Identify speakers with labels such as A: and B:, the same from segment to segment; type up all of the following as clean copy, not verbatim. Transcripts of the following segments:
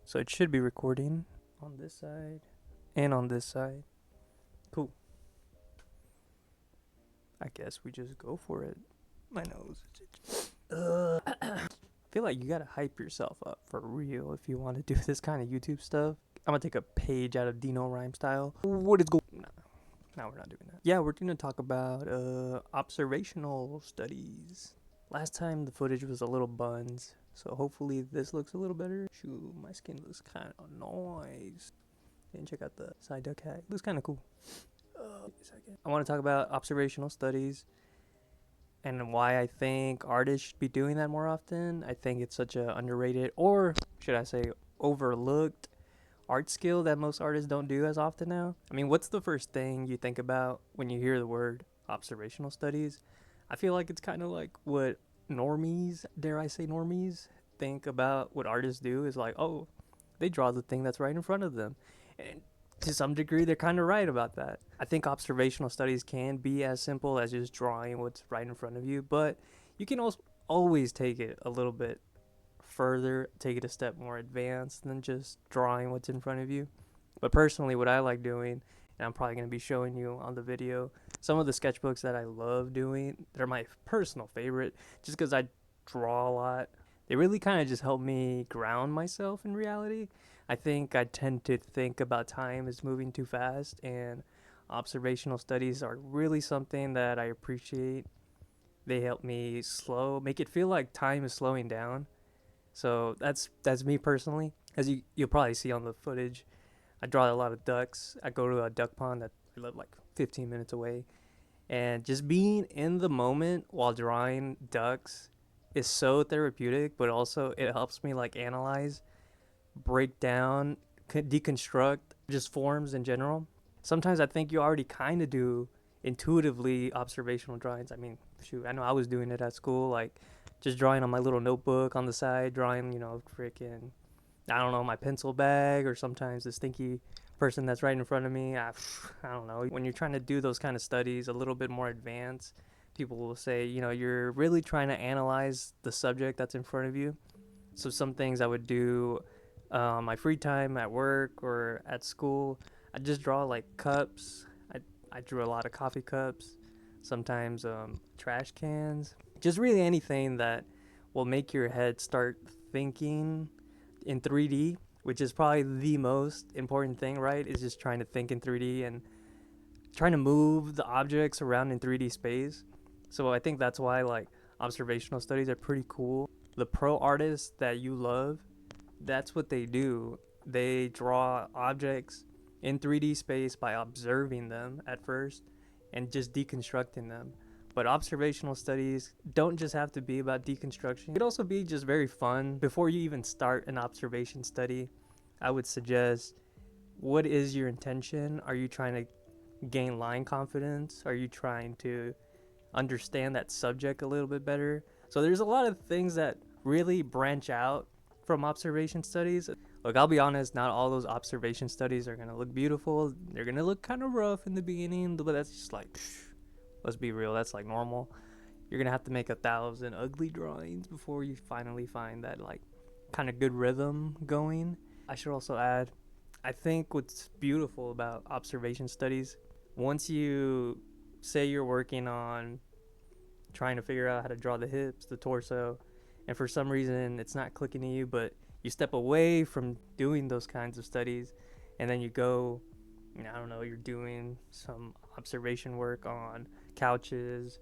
A: So it should be recording on this side and on this side. Cool. I guess we just go for it. My nose is itching. I feel like you gotta hype yourself up for real if you want to do this kind of YouTube stuff. I'm gonna take a page out of Dino Rhyme style. What is going? No, we're not doing that. Yeah, we're gonna talk about observational studies. Last time the footage was a little buns, so hopefully this looks a little better. Shoot, my skin looks kind of nice. And check out the side duck hat. Looks kind of cool. I want to talk about observational studies and why I think artists should be doing that more often. I think it's such a underrated, or should I say overlooked, art skill that most artists don't do as often now. I mean, what's the first thing you think about when you hear the word observational studies? I feel like it's kind of like what normies, dare I say normies, think about what artists do is like, oh, they draw the thing that's right in front of them. And to some degree, they're kind of right about that. I think observational studies can be as simple as just drawing what's right in front of you, but you can also always take it a little bit further, take it a step more advanced than just drawing what's in front of you. But personally, what I like doing, and I'm probably going to be showing you on the video, some of the sketchbooks that I love doing, they're my personal favorite just because I draw a lot. They really kind of just help me ground myself in reality. I think I tend to think about time as moving too fast, and observational studies are really something that I appreciate. They help me make it feel like time is slowing down. So that's me personally. As you'll probably see on the footage, I draw a lot of ducks. I go to a duck pond that I live like 15 minutes away, and just being in the moment while drawing ducks is so therapeutic. But also it helps me like analyze, break down, deconstruct just forms in general. Sometimes I think you already kind of do intuitively observational drawings. I mean, shoot, I know I was doing it at school, like just drawing on my little notebook on the side, drawing, freaking, I don't know, my pencil bag, or sometimes the stinky person that's right in front of me. I don't know. When you're trying to do those kind of studies a little bit more advanced, people will say, you're really trying to analyze the subject that's in front of you. So some things I would do my free time at work or at school, I just draw like cups. I drew a lot of coffee cups, sometimes trash cans, just really anything that will make your head start thinking in 3D, which is probably the most important thing, right? Is just trying to think in 3D and trying to move the objects around in 3D space. So I think that's why like observational studies are pretty cool. The pro artists that you love, that's what they do. They draw objects in 3D space by observing them at first and just deconstructing them. But observational studies don't just have to be about deconstruction. It could also be just very fun. Before you even start an observation study, I would suggest, what is your intention? Are you trying to gain line confidence? Are you trying to understand that subject a little bit better? So there's a lot of things that really branch out from observation studies. Look, I'll be honest, not all those observation studies are going to look beautiful. They're going to look kind of rough in the beginning, but that's just like, let's be real, that's like normal. You're going to have to make 1,000 ugly drawings before you finally find that like kind of good rhythm going. I should also add, I think what's beautiful about observation studies, once you say you're working on trying to figure out how to draw the hips, the torso, and for some reason it's not clicking to you, but you step away from doing those kinds of studies and then you go, I don't know, you're doing some observation work on couches.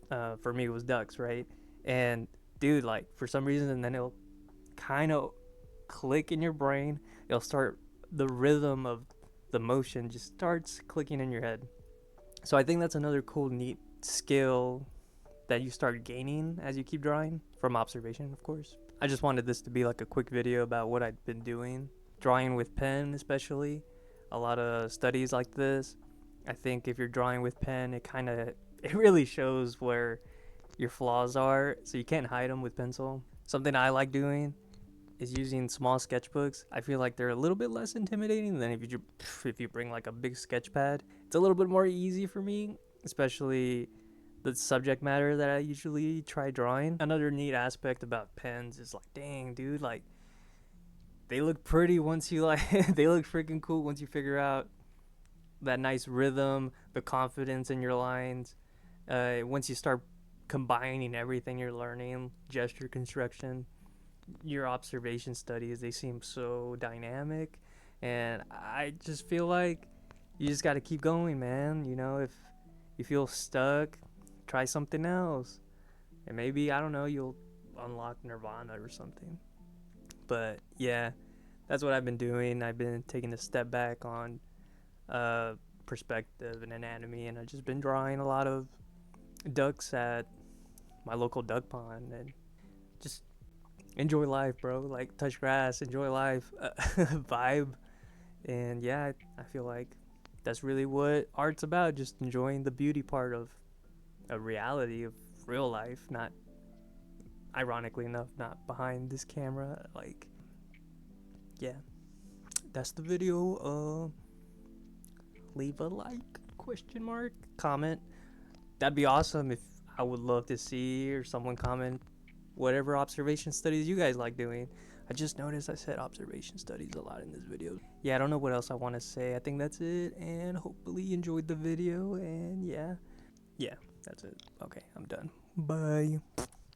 A: For me, it was ducks, right? And dude, like for some reason, and then it'll kind of click in your brain. It'll start, the rhythm of the motion just starts clicking in your head. So I think that's another cool, neat skill that you start gaining as you keep drawing, from observation, of course. I just wanted this to be like a quick video about what I've been doing, drawing with pen especially. A lot of studies like this, I think if you're drawing with pen, it really shows where your flaws are, so you can't hide them with pencil. Something I like doing is using small sketchbooks. I feel like they're a little bit less intimidating than if you bring like a big sketch pad. It's a little bit more easy for me, especially the subject matter that I usually try drawing. Another neat aspect about pens is like, dang, dude, like they look pretty once you like they look freaking cool once you figure out that nice rhythm, the confidence in your lines. Once you start combining everything you're learning, gesture construction, your observation studies, they seem so dynamic. And I just feel like you just got to keep going, man. You know, if you feel stuck, try something else. And maybe, I don't know, you'll unlock nirvana or something. But yeah, that's what I've been doing. I've been taking a step back on perspective and anatomy, and I've just been drawing a lot of ducks at my local duck pond and just enjoy life, bro. Like, touch grass, enjoy life, vibe. And yeah, I feel like that's really what art's about, just enjoying the beauty part of a reality of real life, not, ironically enough, not behind this camera. Like, yeah, that's the video. Leave a like, question mark, comment. That'd be awesome. If I would love to see or someone comment whatever observation studies you guys like doing. I just noticed I said observation studies a lot in this video. Yeah, I don't know what else I want to say. I think that's it, and hopefully you enjoyed the video. And yeah, that's it. Okay, I'm done. Bye.